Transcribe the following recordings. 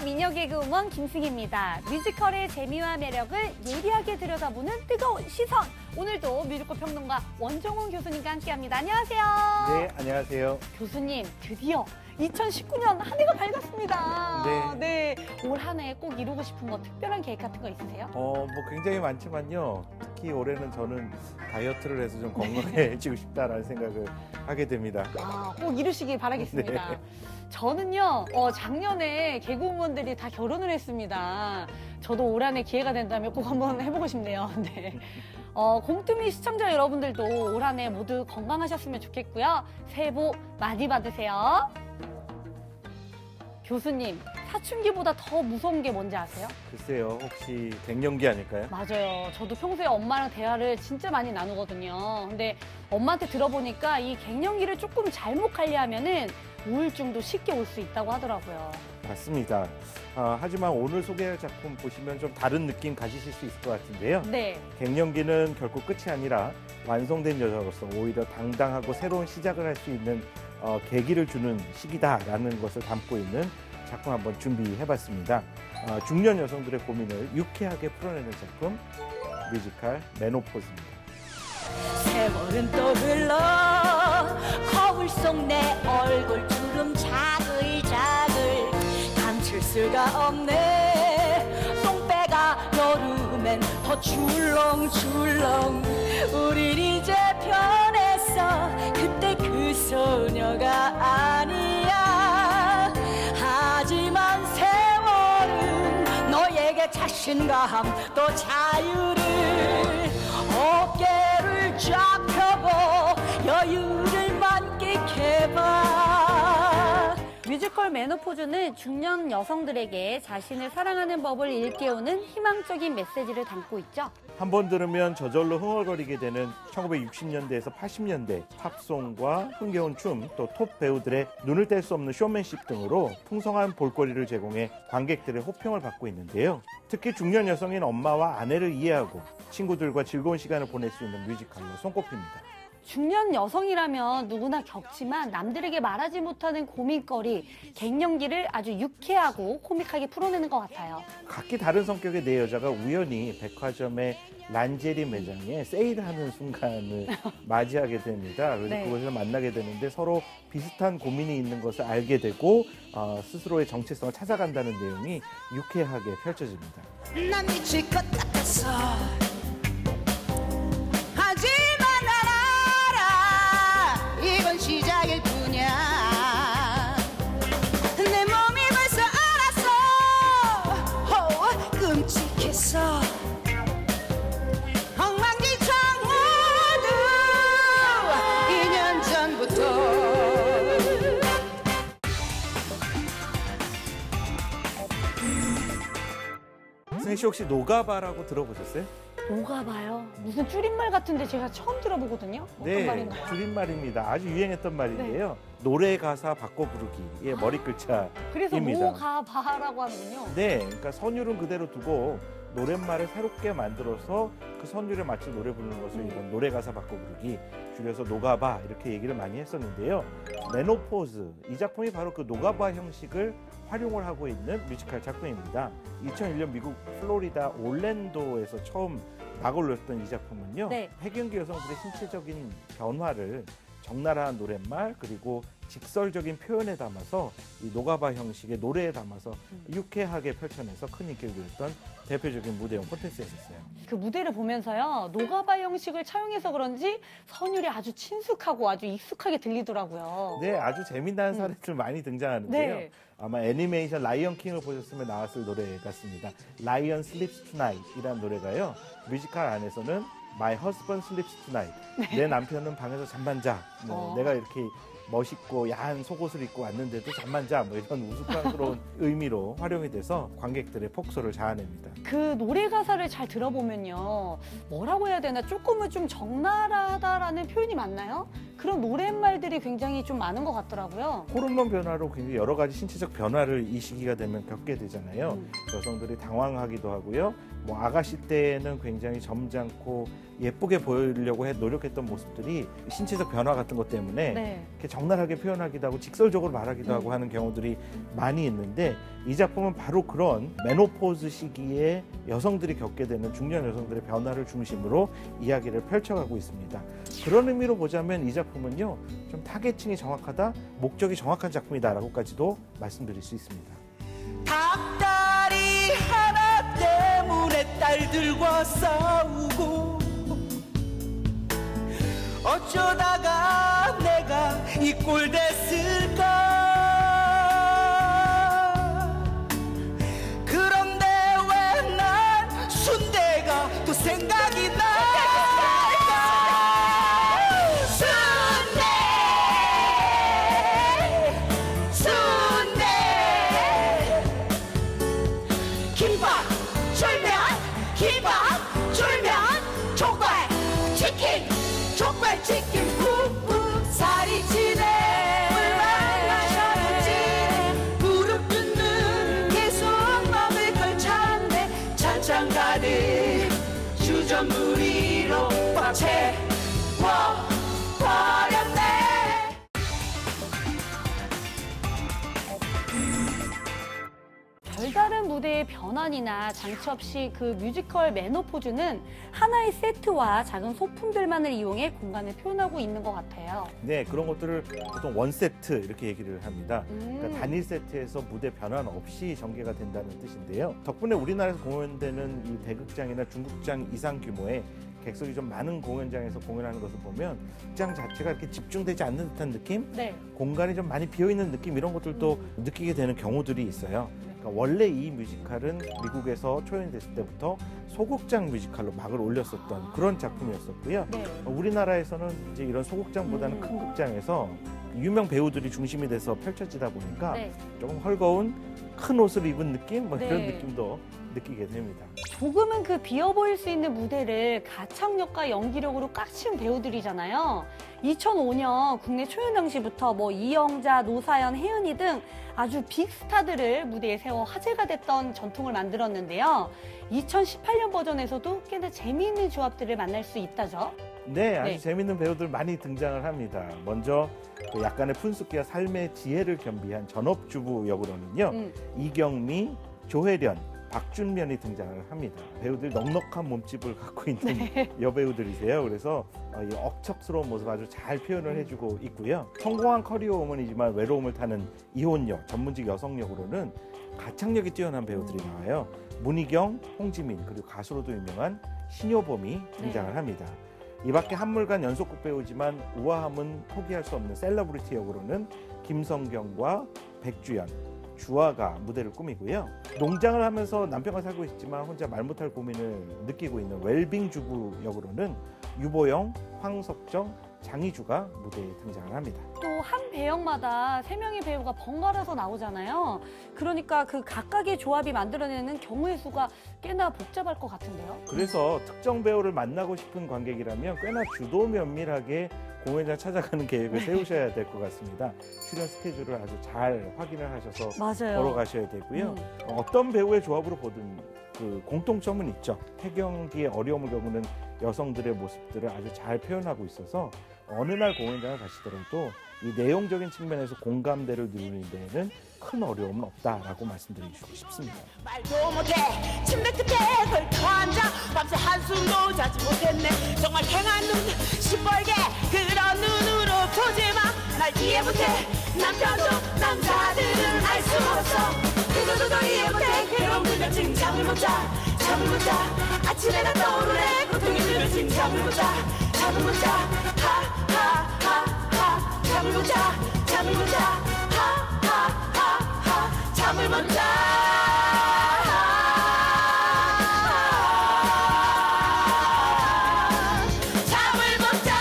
미녀 개그우먼 김승희입니다. 뮤지컬의 재미와 매력을 예리하게 들여다보는 뜨거운 시선. 오늘도 뮤지컬 평론가 원정훈 교수님과 함께합니다. 안녕하세요. 네, 안녕하세요. 교수님, 드디어 2019년 한 해가 밝았습니다. 네. 올 한 해 꼭 이루고 싶은 거, 특별한 계획 같은 거 있으세요? 뭐 굉장히 많지만요. 특히 올해는 저는 다이어트를 해서 좀 건강해지고 싶다라는 생각을 하게 됩니다. 꼭 이루시길 바라겠습니다. 네. 저는요, 작년에 개그우먼들이 다 결혼을 했습니다. 저도 올 한 해 기회가 된다면 꼭 한번 해보고 싶네요. 네. 곰투미 시청자 여러분들도 올 한 해 모두 건강하셨으면 좋겠고요. 새해 복 많이 받으세요. 교수님, 사춘기보다 더 무서운 게 뭔지 아세요? 글쎄요, 혹시 갱년기 아닐까요? 맞아요. 저도 평소에 엄마랑 대화를 진짜 많이 나누거든요. 근데 엄마한테 들어보니까 이 갱년기를 조금 잘못 관리하면은 우울증도 쉽게 올 수 있다고 하더라고요. 맞습니다. 하지만 오늘 소개할 작품 보시면 좀 다른 느낌 가지실 수 있을 것 같은데요. 네. 갱년기는 결코 끝이 아니라 완성된 여자로서 오히려 당당하고 새로운 시작을 할 수 있는 계기를 주는 시기다라는 것을 담고 있는 작품 한번 준비해봤습니다. 중년 여성들의 고민을 유쾌하게 풀어내는 작품, 뮤지컬 메노포즈입니다. 세월은 또 흘러 거울 속 내 얼굴 주름 자글자글 감출 수가 없네. 똥배가 여름엔 더 출렁출렁. 우린 이제 변했어. 그때 그 소녀가 아니야. 하지만 세월은 너에게 자신감 또 자유를 어깨를 쫙 펴고 여유를 만끽해봐. 뮤지컬 메노포즈는 중년 여성들에게 자신을 사랑하는 법을 일깨우는 희망적인 메시지를 담고 있죠. 한 번 들으면 저절로 흥얼거리게 되는 1960년대에서 80년대 팝송과 흥겨운 춤, 또 톱 배우들의 눈을 뗄 수 없는 쇼맨십 등으로 풍성한 볼거리를 제공해 관객들의 호평을 받고 있는데요. 특히 중년 여성인 엄마와 아내를 이해하고 친구들과 즐거운 시간을 보낼 수 있는 뮤지컬로 손꼽힙니다. 중년 여성이라면 누구나 겪지만 남들에게 말하지 못하는 고민거리, 갱년기를 아주 유쾌하고 코믹하게 풀어내는 것 같아요. 각기 다른 성격의 네 여자가 우연히 백화점의 란제리 매장에 세일하는 순간을 맞이하게 됩니다. 그래서 네. 그곳에서 만나게 되는데 서로 비슷한 고민이 있는 것을 알게 되고 스스로의 정체성을 찾아간다는 내용이 유쾌하게 펼쳐집니다. 난 미칠 것 같았어. 이건 시작일 뿐이야. 내 몸이 벌써 알았어. 끔찍했어. 엉망진창 모두 2년 전부터. 승희 씨 혹시 노가바라고 들어보셨어요? 녹아봐요. 무슨 줄임말 같은데 제가 처음 들어보거든요. 어떤 말인가요? 줄임말입니다. 아주 유행했던 말인데요. 노래 가사 바꿔 부르기의 머리 글자입니다. 그래서 노가봐라고 하는군요. 네, 그러니까 선율은 그대로 두고 노랫말을 새롭게 만들어서 그 선율에 맞춰 노래 부르는 것을 이런 노래 가사 바꿔 부르기, 줄여서 노가바 이렇게 얘기를 많이 했었는데요. 메노포즈, 이 작품이 바로 그 노가바 형식을 활용을 하고 있는 뮤지컬 작품입니다. 2001년 미국 플로리다 올랜도에서 처음 막을 올렸던 이 작품은요. 네. 폐경기 여성들의 신체적인 변화를 적나라한 노랫말 그리고 직설적인 표현에 담아서 이 노가바 형식의 노래에 담아서 유쾌하게 펼쳐내서 큰 인기를 누렸던 대표적인 무대용 콘텐츠였어요. 그 무대를 보면서요. 노가바 형식을 차용해서 그런지 선율이 아주 친숙하고 아주 익숙하게 들리더라고요. 네, 아주 재미난 사례들 많이 등장하는데요. 네. 아마 애니메이션 라이언 킹을 보셨으면 나왔을 노래 같습니다. 라이언 슬립스 투나잇 이라는 노래가요. 뮤지컬 안에서는 My husband sleeps tonight. 내 남편은 방에서 잠만 자. 내가 이렇게 멋있고 야한 속옷을 입고 왔는데도 잠만 자. 이런 우스꽝스러운 의미로 활용이 돼서 관객들의 폭소를 자아냅니다. 그 노래 가사를 잘 들어보면요. 뭐라고 해야 되나? 조금은 좀 적나라하다라는 표현이 맞나요? 그런 노랫말들이 굉장히 좀 많은 것 같더라고요. 호르몬 변화로 굉장히 여러 가지 신체적 변화를 이 시기가 되면 겪게 되잖아요. 여성들이 당황하기도 하고요. 뭐 아가씨 때는 굉장히 점잖고 예쁘게 보이려고 노력했던 모습들이 신체적 변화 같은 것 때문에 네. 이렇게 적나라하게 표현하기도 하고 직설적으로 말하기도 하고 하는 경우들이 많이 있는데 이 작품은 바로 그런 메노포즈 시기에 여성들이 겪게 되는 중년 여성들의 변화를 중심으로 이야기를 펼쳐가고 있습니다. 그런 의미로 보자면 이 작품은요, 좀 타겟층이 정확하다, 목적이 정확한 작품이다라고까지도 말씀드릴 수 있습니다. 닭다리 하나 때문에 딸들과 싸우고 어쩌다가 내가 이 꼴 됐을까. 그런데 왜 난 순대가 또 생각이 날까. 순대 김밥 졸면 김밥 졸면 족발 치킨 푹푹 살이 찌네. 물만 마셔야지 무릎 뜯는 계속 먹을 걸 찾네. 찬찬 가득 주전부리로 꽉 채워 버렸네. 별다른 무대의 변환이나 장치 없이 그 뮤지컬 메노포즈는 하나의 세트와 작은 소품들만을 이용해 공간을 표현하고 있는 것 같아요. 네, 그런 것들을 보통 원 세트 이렇게 얘기를 합니다. 그러니까 단일 세트에서 무대 변환 없이 전개가 된다는 뜻인데요. 덕분에 우리나라에서 공연되는 이 대극장이나 중극장 이상 규모의 객석이 좀 많은 공연장에서 공연하는 것을 보면 극장 자체가 이렇게 집중되지 않는 듯한 느낌? 네. 공간이 좀 많이 비어있는 느낌 이런 것들도 느끼게 되는 경우들이 있어요. 그러니까 원래 이 뮤지컬은 미국에서 초연됐을 때부터 소극장 뮤지컬로 막을 올렸었던 그런 작품이었었고요. 네. 우리나라에서는 이제 이런 소극장보다는 큰 극장에서 유명 배우들이 중심이 돼서 펼쳐지다 보니까 네. 조금 헐거운 큰 옷을 입은 느낌? 뭐 네. 그런 느낌도 느끼게 됩니다. 조금은 그 비어 보일 수 있는 무대를 가창력과 연기력으로 꽉 채운 배우들이잖아요. 2005년 국내 초연 당시부터 뭐 이영자, 노사연, 혜은이 등 아주 빅스타들을 무대에 세워 화제가 됐던 전통을 만들었는데요. 2018년 버전에서도 꽤나 재미있는 조합들을 만날 수 있다죠. 네, 아주 네. 재밌는 배우들 많이 등장을 합니다. 먼저 그 약간의 푼숙기와 삶의 지혜를 겸비한 전업주부 역으로는요. 이경미, 조혜련, 박준면이 등장을 합니다. 배우들이 넉넉한 몸집을 갖고 있는 여배우들이세요. 그래서 이 억척스러운 모습 아주 잘 표현을 해주고 있고요. 성공한 커리어 우먼이지만 외로움을 타는 이혼역, 전문직 여성 역으로는 가창력이 뛰어난 배우들이 나와요. 문희경, 홍지민, 그리고 가수로도 유명한 신효범이 등장을 합니다. 이 밖에 한물간 연속극 배우지만 우아함은 포기할 수 없는 셀러브리티 역으로는 김성경과 백주연, 주아가 무대를 꾸미고요. 농장을 하면서 남편과 살고 있지만 혼자 말 못할 고민을 느끼고 있는 웰빙 주부 역으로는 유보영, 황석정, 장희주가 무대에 등장을 합니다. 또 한 배역마다 3명의 배우가 번갈아서 나오잖아요. 그러니까 그 각각의 조합이 만들어내는 경우의 수가 꽤나 복잡할 것 같은데요. 그래서 특정 배우를 만나고 싶은 관객이라면 꽤나 주도 면밀하게 공연장 찾아가는 계획을 세우셔야 될 것 같습니다. 출연 스케줄을 아주 잘 확인을 하셔서 맞아요. 보러 가셔야 되고요. 어떤 배우의 조합으로 보든 그 공통점은 있죠. 폐경기의 어려움을 겪는 여성들의 모습들을 아주 잘 표현하고 있어서 어느 날 공연장을 가시더라도 이 내용적인 측면에서 공감대를 누리는 데에는 큰 어려움은 없다라고 말씀드리고 싶습니다. 말도 못해 침대 끝에 걸터 앉아 밤새 한숨도 자지 못했네. 정말 팽한 눈 시뻘게 그런 눈으로 보지마. 날 이해 못해 남편도 남자들은 알 수 없어. 그들도 이해 못해 괴로움 들면 지금 잠을 못 자. 잠을 못 자. 아침에 나 떠오르네 고통이 들면 지금 잠을 못 자. 잠을 못 자. 하하하하 잠을 못 자. 잠을 못 자. 하하하하 잠을 못 자. 잠을 못 자.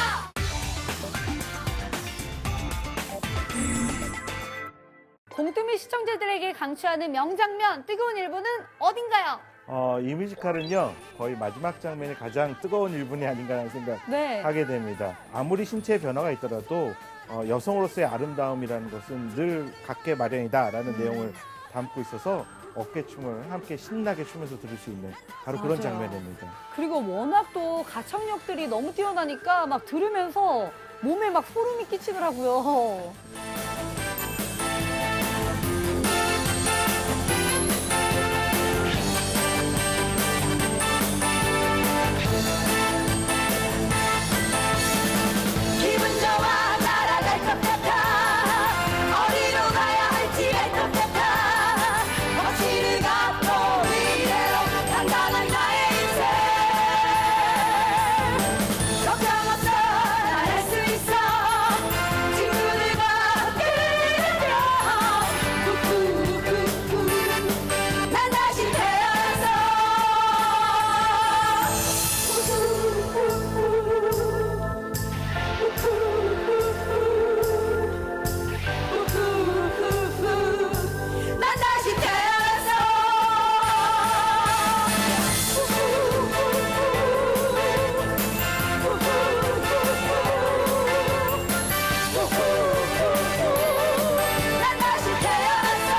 공뚜미 시청자들에게 강추하는 명장면, 뜨거운 1부는 어딘가요? 이 뮤지컬은요, 거의 마지막 장면이 가장 뜨거운 1분이 아닌가라는 네. 생각하게 됩니다. 아무리 신체의 변화가 있더라도 여성으로서의 아름다움이라는 것은 늘 갖게 마련이다라는 내용을 담고 있어서 어깨춤을 함께 신나게 추면서 들을 수 있는 바로 그런 맞아요. 장면입니다. 그리고 워낙 또 가창력들이 너무 뛰어나니까 막 들으면서 몸에 막 소름이 끼치더라고요. 기분 좋아 날아갈 것 같아 어디로 가야 할지 알 것 같아 거칠을 갖고 이대로 당당한 나의 인생 걱정 없어 난 할 수 있어 친구들과 함께라면 후후후후 난 다시 태어났어 난 다시 태어났어 난 다시 태어났어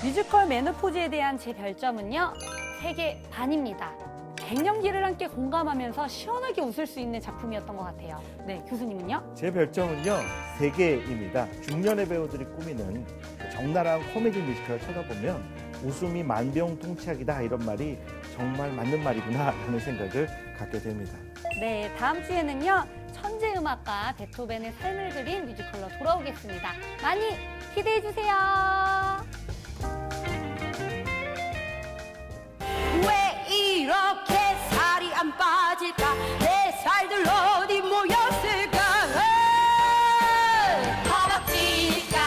뮤지컬 메노포즈에 대한 제 별점은요, 3개 반입니다. 갱년기를 함께 공감하면서 시원하게 웃을 수 있는 작품이었던 것 같아요. 네, 교수님은요? 제 별점은요 3개입니다. 중년의 배우들이 꾸미는 적나라한 코미디 뮤지컬을 쳐다보면 웃음이 만병통치약이다 이런 말이 정말 맞는 말이구나 하는 생각을 갖게 됩니다. 네, 다음 주에는요, 천재 음악가 베토벤의 삶을 그린 뮤지컬로 돌아오겠습니다. 많이 기대해 주세요. 왜 이렇게 살이 안 빠질까 내 살들 어디 모였을까 허벅지일까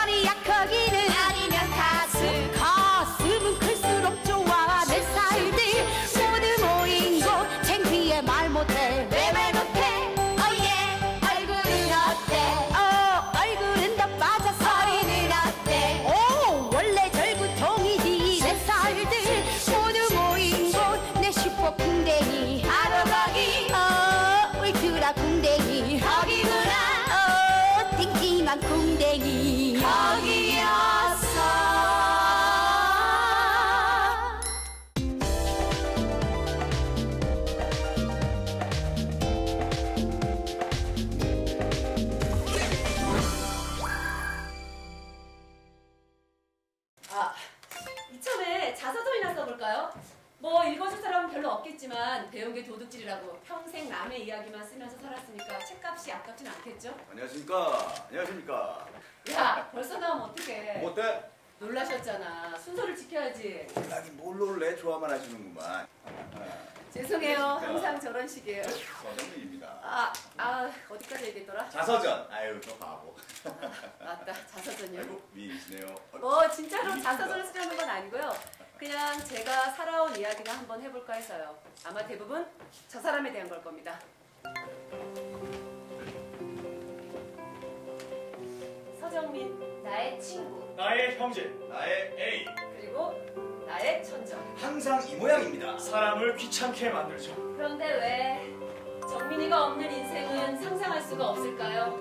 아니야 거기는 아니면 가슴은 클수록 좋아 내 살들 모두 모인 곳 창피해 말 못해 왜 말 못해 어예 얼굴은 어때 얼굴은 더 빠져서 허리는 어때 오 원래 절구통이지 내 살들 모두 모인 곳 내 슈퍼 궁뎅이 바로 거기 울트라 궁뎅이 거기구나 띵띵한 궁뎅이 거기였어 이참에 자서전이나 써볼까요? 뭐 읽어줄 사람은 별로 없겠지만 배운 게 도둑질이라고 평생 남의 이야기만 쓰면서 살았으니까 책값이 아깝진 않겠죠? 안녕하십니까. 안녕하십니까. 야, 벌써 나오면 어떡해. 뭐 어때? 놀라셨잖아. 순서를 지켜야지. 아니 뭘 놀래 좋아만 하시는구만. 죄송해요. 항상 저런 식이에요. 서정민입니다. 어디까지 얘기했더라? 자서전. 아유 저 바보. 맞다, 자서전이요. 아이고 미인이시네요. 뭐 진짜로 자서전을 쓰려는 건 아니고요. 그냥 제가 살아온 이야기나 한번 해볼까 해서요. 아마 대부분 저 사람에 대한 걸 겁니다. 서정민, 나의 친구, 나의 형제, 나의 A. 그리고 나의 천적. 항상 이 모양입니다. 사람을 귀찮게 만들죠. 그런데 왜 정민이가 없는 인생은 상상할 수가 없을까요?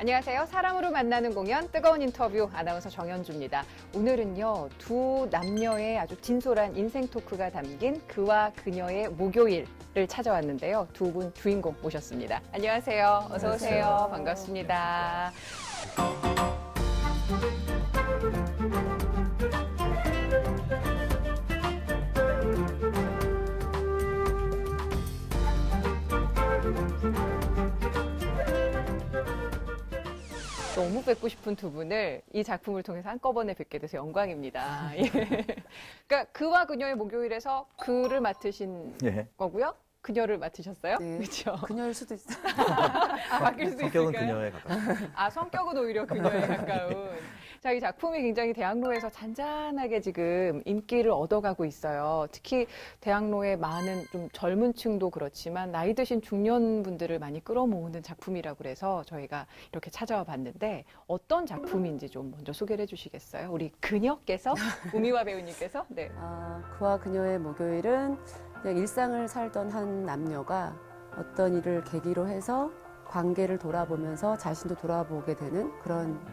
안녕하세요. 사람으로 만나는 공연 뜨거운 인터뷰 아나운서 정현주입니다. 오늘은요, 두 남녀의 아주 진솔한 인생 토크가 담긴 그와 그녀의 목요일을 찾아왔는데요. 두 분 주인공 모셨습니다. 안녕하세요. 어서 오세요. 반갑습니다. 너무 뵙고 싶은 두 분을 이 작품을 통해서 한꺼번에 뵙게 돼서 영광입니다. 예. 그러니까 그와 그녀의 목요일에서 그를 맡으신 예. 거고요. 그녀를 맡으셨어요? 네. 그렇죠. 그녀일 수도 있어요. 바뀔 수 성격은 있을까요? 그녀에 가깝습니다. 성격은 오히려 그녀에 가까운. 자, 이 작품이 굉장히 대학로에서 잔잔하게 지금 인기를 얻어가고 있어요. 특히 대학로의 많은 좀 젊은 층도 그렇지만 나이 드신 중년분들을 많이 끌어모으는 작품이라고 그래서 저희가 이렇게 찾아와 봤는데 어떤 작품인지 좀 먼저 소개를 해주시겠어요? 우리 그녀께서, 우미화 배우님께서. 네. 그와 그녀의 목요일은 그냥 일상을 살던 한 남녀가 어떤 일을 계기로 해서 관계를 돌아보면서 자신도 돌아보게 되는 그런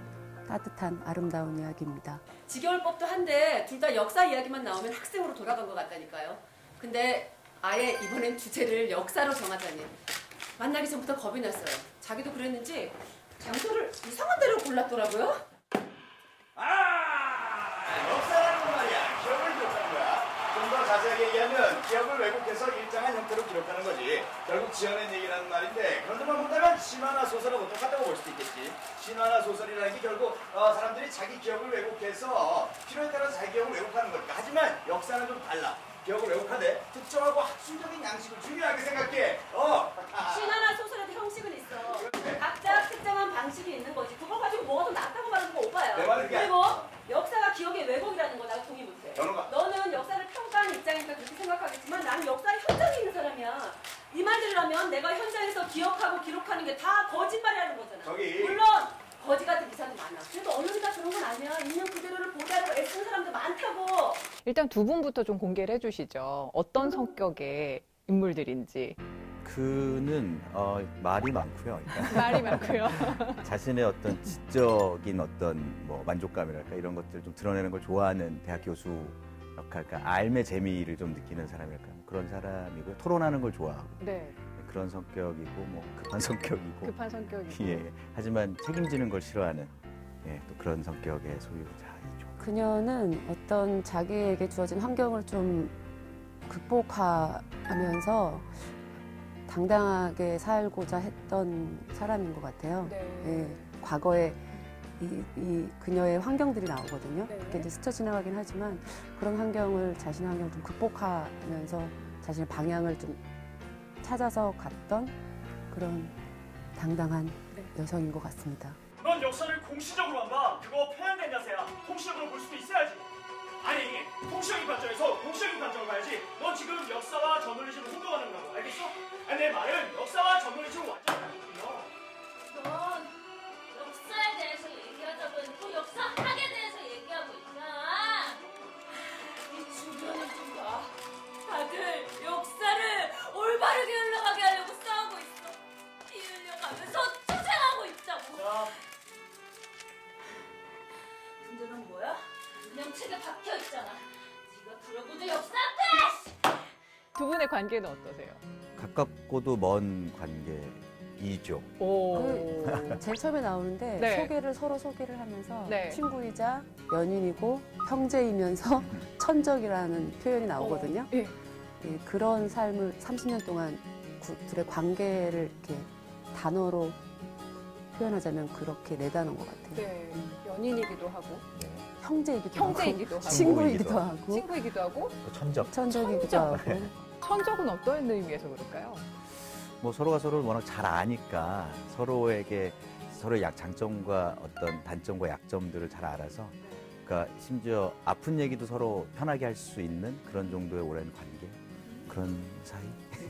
따뜻한 아름다운 이야기입니다. 지겨울법도 한데 둘 다 역사 이야기만 나오면 학생으로 돌아간 것 같다니까요. 근데 아예 이번엔 주제를 역사로 정하다니. 만나기 전부터 겁이 났어요. 자기도 그랬는지 장소를 이상한 데로 골랐더라고요. 역사라는 건 말이야. 기억을 기록하는 거야. 좀 더 자세하게 얘기하면 기억을 왜곡해서 일정한 형태로 기록하는 거지. 결국 지어낸 얘기라는 말인데 그런 데만 본다면 신화나 소설하고 똑같다고 볼 수도 있겠지. 신화나 소설이라는 게 결국 사람들이 자기 기억을 왜곡해서 필요에 따라서 자기 기억을 왜곡하는 거니까. 하지만 역사는 좀 달라. 기억을 왜곡하되 특정하고 학술적인 양식을 중요하게 생각해. 신화나 소설에도 형식은 있어. 각자 특정한 방식이 있는 거지. 그걸 가지고 뭐가 더 낫다고 말하는 거 오빠야. 내 말은 그게 그리고 역사가 기억의 왜곡이라는 거 나 동의 못해. 변호가. 너는 역사를 평가하는 입장이니까 그렇게 생각하겠지만 나는 역사의 현장에 있는 사람이야. 이 말들이라면 내가 현장에서 기억하고 기록하는 게 다 거짓말이라는 거잖아. 물론 거지 같은 기사도 많아. 그래도 언론이 다 그런 건 아니야. 있는 그대로를 보자고 애쓰는 사람도 많다고. 일단 두 분부터 좀 공개를 해주시죠. 어떤 성격의 인물들인지. 그는 말이 많고요. 그러니까 말이 많고요. 자신의 어떤 지적인 어떤 뭐 만족감이랄까 이런 것들 좀 드러내는 걸 좋아하는 대학 교수 역할, 그러니까 알매 재미를 좀 느끼는 사람이랄까 그런 사람이고요. 토론하는 걸 좋아하고 네. 그런 성격이고 뭐 급한 성격이고. 급한 성격이고. 예. 하지만 책임지는 걸 싫어하는 또 그런 성격의 소유자이죠. 그녀는 어떤 자기에게 주어진 환경을 좀 극복하면서 당당하게 살고자 했던 사람인 것 같아요. 네. 예, 과거에 이 그녀의 환경들이 나오거든요. 네. 그게 이제 스쳐 지나가긴 하지만 그런 환경을 자신의 환경을 좀 극복하면서 자신의 방향을 좀 찾아서 갔던 그런 당당한 여성인 것 같습니다. 넌 역사를 공시적으로만 봐. 그거 편향된 자세야. 통시적으로 볼 수도 있어야지. 아니, 통시적인 관점에서 공시적인 관점을 봐야지. 너 지금 역사와 저널리즘을 혼동하는 거라고 알겠어? 아니, 내 말은 역사와 저널리즘을 완전히 다르거든요. 넌 역사에 대해서 얘기하자고 해놓고 역사학에 대해서 얘기하고 있잖아. 이 주변을 좀 봐. 다들 역사를 올바르게 흘러가게 하려고 싸우고 있어. 피 흘려가면서 투쟁하고 있자고. 자, 문제는 뭐야? 그냥 책에 박혀있잖아. 네가 그러고도 역사학회! 두 분의 관계는 어떠세요? 가깝고도 먼 관계이죠. 오. 제일 처음에 나오는데 네. 서로 소개를 하면서 네. 친구이자 연인이고 형제이면서 천적이라는 표현이 나오거든요. 예. 예, 그런 삶을 30년 동안 둘의 관계를 이렇게 단어로 표현하자면 그렇게 내다놓은 것 같아요. 네. 연인이기도 하고, 형제이기도 형제이기도 하고, 하고, 친구이기도 하고, 친구이기도 하고, 천적. 천적이기도 하고. 천적은 어떤 의미에서 그럴까요? 뭐 서로가 서로를 워낙 잘 아니까 서로에게 서로의 장점과 어떤 단점과 약점들을 잘 알아서 그러니까 심지어 아픈 얘기도 서로 편하게 할 수 있는 그런 정도의 오랜 관계 그런 사이.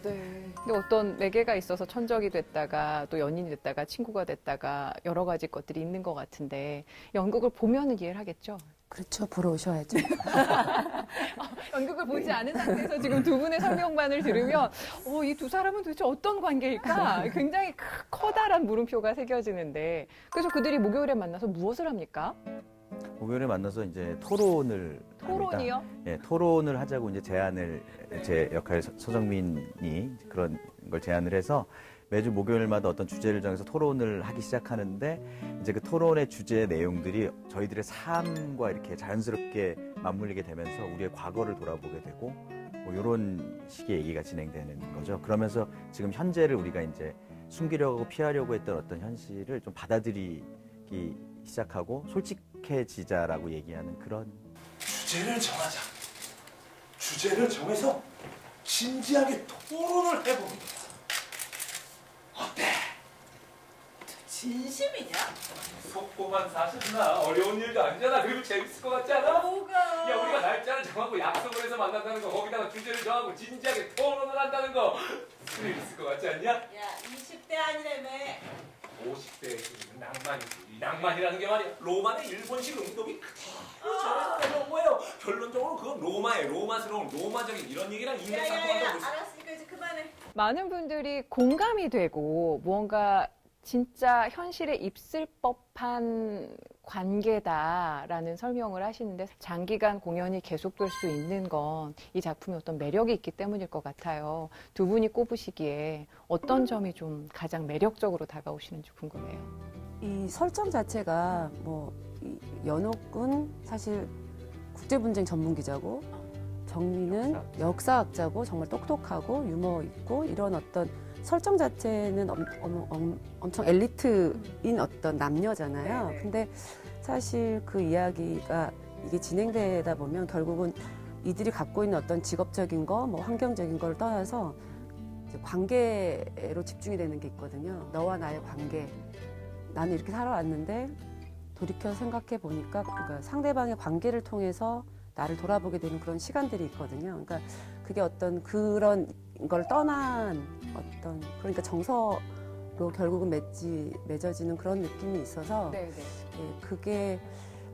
네. 근데 어떤 매개가 있어서 천적이 됐다가 또 연인이 됐다가 친구가 됐다가 여러 가지 것들이 있는 것 같은데 연극을 보면은 이해를 하겠죠? 그렇죠. 보러 오셔야죠. 연극을 보지 않은 상태에서 지금 두 분의 설명만을 들으면 이 두 사람은 도대체 어떤 관계일까? 굉장히 커다란 물음표가 새겨지는데 그래서 그들이 목요일에 만나서 무엇을 합니까? 목요일에 만나서 이제 토론을 토론이요? 합니다. 예, 토론을 하자고 이제 제안을 제 역할 서정민이 그런 걸 제안을 해서 매주 목요일마다 어떤 주제를 정해서 토론을 하기 시작하는데 이제 그 토론의 주제 내용들이 저희들의 삶과 이렇게 자연스럽게 맞물리게 되면서 우리의 과거를 돌아보게 되고 뭐 이런 식의 얘기가 진행되는 거죠. 그러면서 지금 현재를 우리가 이제 숨기려고 하고 피하려고 했던 어떤 현실을 좀 받아들이기 시작하고 솔직해지자라고 얘기하는 그런 주제를 정하자. 주제를 정해서 진지하게 토론을 해봅니다. 어때? 진심이냐? 속고만 사실나 어려운 일도 아니잖아. 그리고 재밌을 것 같지 않아? 뭐가? 야, 우리가 날짜를 정하고 약속을 해서 만난다는 거, 거기다가 주제를 정하고 진지하게 토론을 한다는 거 스릴 있을 것 같지 않냐? 야, 20대 아니라며. 50대의 낭만이지. 이 낭만이라는 게 말이야, 로마의 일본식 응독이 저래서 내려온 거예요. 결론적으로 그건 로마의 로마스러운 로마적인 이런 얘기랑 인맥 상통한다고 볼 수. 알았으니까 이제 그만해. 많은 분들이 공감이 되고 무언가 진짜 현실에 입술 법한 관계다라는 설명을 하시는데, 장기간 공연이 계속될 수 있는 건 이 작품에 어떤 매력이 있기 때문일 것 같아요. 두 분이 꼽으시기에 어떤 점이 좀 가장 매력적으로 다가오시는지 궁금해요. 이 설정 자체가 이 연옥은 사실 국제분쟁 전문 기자고, 정민은 역사학자고 정말 똑똑하고 유머 있고, 이런 어떤 설정 자체는 엄청 엘리트인 어떤 남녀잖아요. 근데 사실 그 이야기가 이게 진행되다 보면 결국은 이들이 갖고 있는 어떤 직업적인 거, 환경적인 걸 떠나서 이제 관계로 집중이 되는 게 있거든요. 너와 나의 관계. 나는 이렇게 살아왔는데 돌이켜 생각해 보니까, 그러니까 상대방의 관계를 통해서 나를 돌아보게 되는 그런 시간들이 있거든요. 그러니까 그게 어떤 그런 걸 떠난 어떤, 그러니까 정서로 결국은 맺어지는 그런 느낌이 있어서, 예, 그게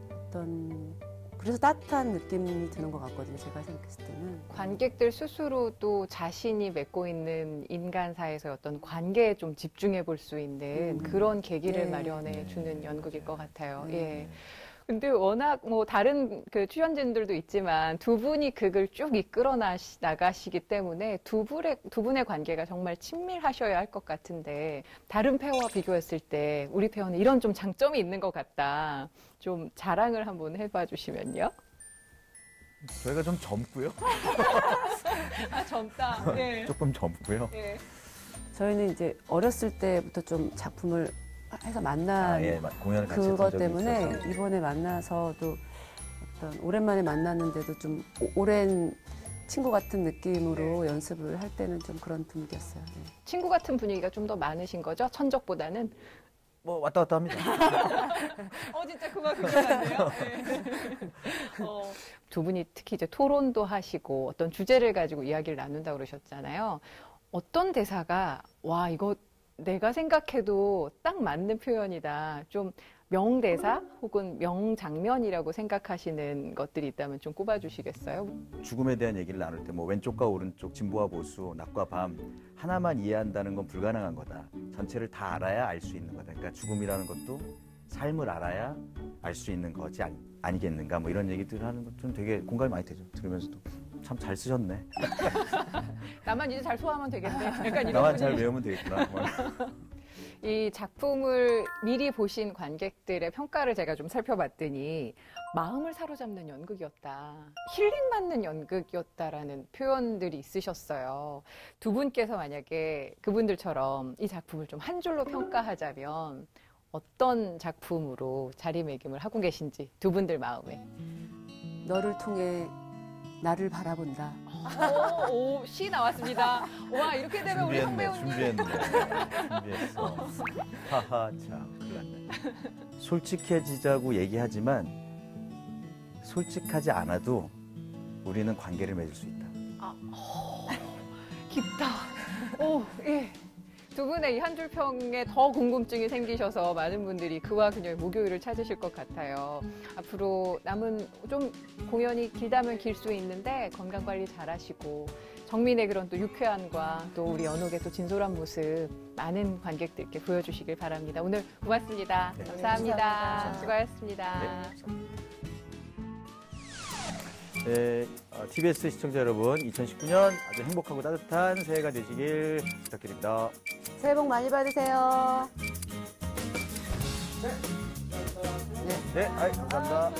어떤, 그래서 따뜻한 느낌이 드는 것 같거든요. 제가 생각했을 때는. 관객들 스스로도 자신이 맺고 있는 인간사에서 어떤 관계에 좀 집중해 볼 수 있는 그런 계기를 마련해 주는 연극일 것 같아요. 예. 근데 워낙 다른 그 출연진들도 있지만 두 분이 극을 쭉 이끌어 나가시기 때문에 두 분의 관계가 정말 친밀하셔야 할 것 같은데, 다른 페어와 비교했을 때 우리 페어는 이런 좀 장점이 있는 것 같다. 좀 자랑을 한번 해봐 주시면요. 저희가 좀 젊고요. 아, 젊다. 네. 조금 젊고요. 네. 저희는 이제 어렸을 때부터 좀 작품을 해서 만난 공연을 같이 그것 때문에 이번에 만나서도 어떤 오랜만에 만났는데도 좀 오랜 친구 같은 느낌으로 연습을 할 때는 좀 그런 분위기였어요. 네. 친구 같은 분위기가 좀 더 많으신 거죠? 천적보다는? 왔다 갔다 합니다. 진짜 그만큼 같네요. 네. 두 분이 특히 이제 토론도 하시고 어떤 주제를 가지고 이야기를 나눈다고 그러셨잖아요. 어떤 대사가 이거 내가 생각해도 딱 맞는 표현이다. 좀 명대사 혹은 명장면이라고 생각하시는 것들이 있다면 좀 꼽아주시겠어요? 죽음에 대한 얘기를 나눌 때 왼쪽과 오른쪽, 진보와 보수, 낮과 밤 하나만 이해한다는 건 불가능한 거다. 전체를 다 알아야 알 수 있는 거다. 그러니까 죽음이라는 것도 삶을 알아야 알 수 있는 거지 아니겠는가, 이런 얘기들 하는 것 좀 되게 공감이 많이 되죠. 들으면서도 참 잘 쓰셨네. 나만 이제 잘 소화하면 되겠네. 약간 이런 나만 잘 외우면 되겠구나. 이 작품을 미리 보신 관객들의 평가를 제가 좀 살펴봤더니 마음을 사로잡는 연극이었다, 힐링받는 연극이었다라는 표현들이 있으셨어요. 두 분께서 만약에 그분들처럼 이 작품을 좀 한 줄로 평가하자면 어떤 작품으로 자리매김을 하고 계신지, 두 분들 마음에. 너를 통해 나를 바라본다. 시 나왔습니다. 와, 이렇게 되면 우리 성 배우님. 준비했어. 하하, 참, 큰일 났네. 솔직해지자고 얘기하지만 솔직하지 않아도 우리는 관계를 맺을 수 있다. 깊다. 예. 두 분의 이 한 줄 평에 더 궁금증이 생기셔서 많은 분들이 그와 그녀의 목요일을 찾으실 것 같아요. 앞으로 남은 좀 공연이 길다면 길 수 있는데 건강 관리 잘하시고, 정민의 그런 또 유쾌함과 또 우리 연옥의 또 진솔한 모습 많은 관객들께 보여주시길 바랍니다. 오늘 고맙습니다. 네. 감사합니다. 감사합니다. 수고하셨습니다. 네, 감사합니다. 네, TBS 시청자 여러분, 2019년 아주 행복하고 따뜻한 새해가 되시길 부탁드립니다. 새해 복 많이 받으세요. 네, 감사합니다.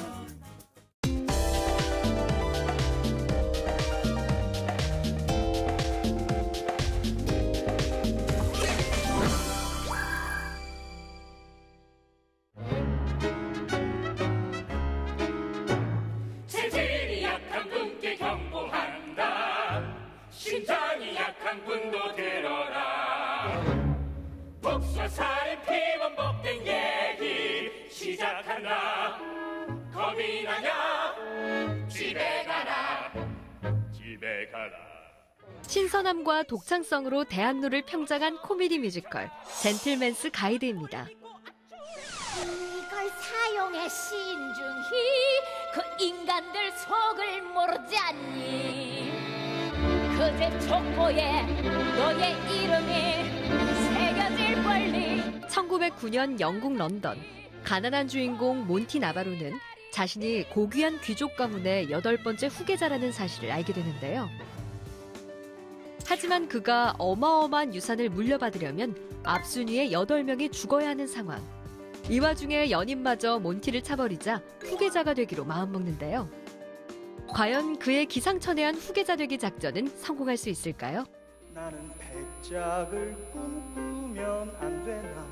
체질이 약한 분께 경고한다. 심장이 약한 분도 들어라. 복수와 살인 피범 법대 겁이 나냐 집에 가라 집에 가라. 신선함과 독창성으로 대학로를 평정한 코미디 뮤지컬 젠틀맨스 가이드입니다. 이걸 사용해 신중히 그 인간들 속을 모르지 않니. 그제 촉보에 너의 이름이 새겨질 권리. 1909년 영국 런던, 가난한 주인공 몬티 나바로는 자신이 고귀한 귀족 가문의 8번째 후계자라는 사실을 알게 되는데요. 하지만 그가 어마어마한 유산을 물려받으려면 앞순위의 8명이 죽어야 하는 상황. 이 와중에 연인마저 몬티를 차버리자 후계자가 되기로 마음먹는데요. 과연 그의 기상천외한 후계자 되기 작전은 성공할 수 있을까요? 나는 백작을 꿈꾸면 안 되나.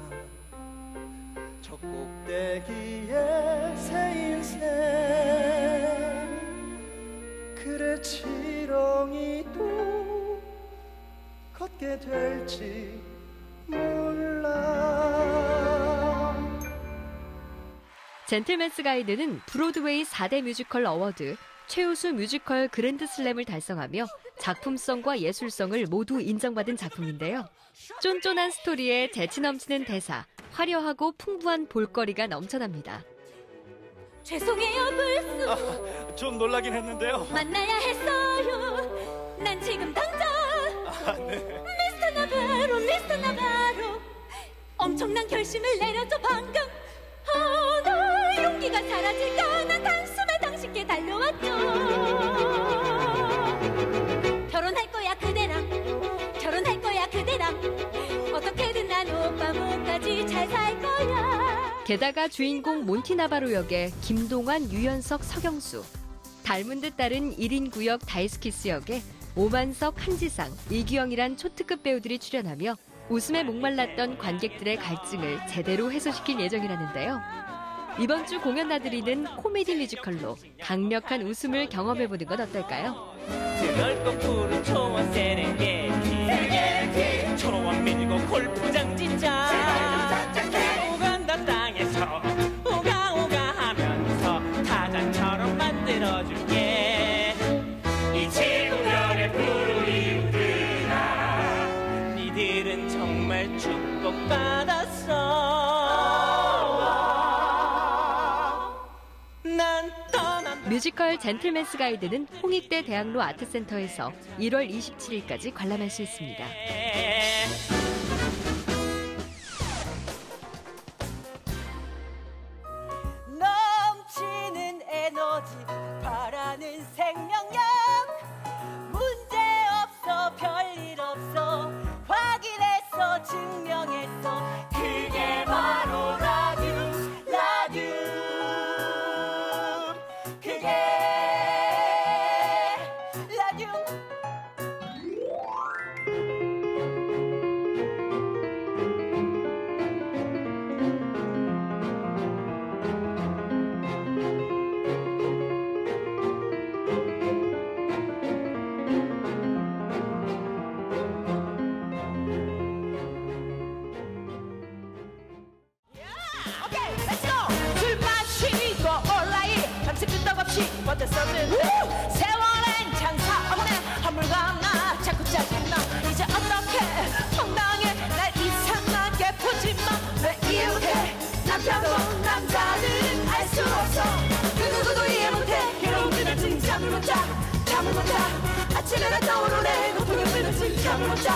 저 꼭대기에 새 인생. 그래 지렁이도 걷게 될지 몰라. 젠틀맨스 가이드는 브로드웨이 4대 뮤지컬 어워드, 최우수 뮤지컬 그랜드슬램을 달성하며 작품성과 예술성을 모두 인정받은 작품인데요. 쫀쫀한 스토리에 재치 넘치는 대사, 화려하고 풍부한 볼거리가 넘쳐납니다. 죄송해요 불쑥 좀 놀라긴 했는데요. 만나야 했어요. 난 지금 당장 네. 미스터 나바로 엄청난 결심을 내렸죠 방금. 너 용기가 사라질까. 난 단숨에 당신께 달려왔죠. 결혼할 거야 그대랑. 결혼할 거야 그대랑. 어떻게든 난 오빠 목까지 잘 살 거야. 게다가 주인공 몬티 나바로 역의 김동완, 유연석, 서경수, 닮은 듯 다른 1인 구역 다이스키스 역에 오만석, 한지상, 이규영이란 초특급 배우들이 출연하며 웃음에 목말랐던 관객들의 갈증을 제대로 해소시킬 예정이라는데요. 이번 주 공연 나들이는 코미디 뮤지컬로 강력한 웃음을 경험해보는 건 어떨까요? 넓고 푸른 초원 세렝게티 초원 밀고 골프장 짓자. 오간다 땅에서 오가 하면서 타잔처럼 만들어줄게. 이 친구들의 푸르이웃들아 니들은 정말 축복받았어. 뮤지컬 젠틀맨스 가이드는 홍익대 대학로 아트센터에서 1월 27일까지 관람할 수 있습니다. 넘치는 에너지 바라는 생명력. 문제없어 별일 없어 확인했어 증명했어. 그게 바로 라듐 그게 라듐. 오케이, 렛츠고! 술 마시고 온라인 밤새 끄떡없이 버텼었는 세월엔 장사 없네. 한물간 나 자꾸 짜증나. 이제 어떻게 황당해 날 이상하게 보지마. 왜 이해 못해 남편도 남자는 알 수 없어. 그 누구도 이해 못해 괴로운 그늘증 잠을 못 자. 아침에 날 떠오르네 고통의 그늘증 잠을 못 자.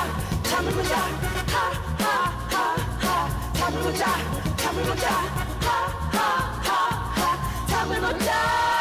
하하하하 잠을 못 자. 하하하하 잠을 못 자.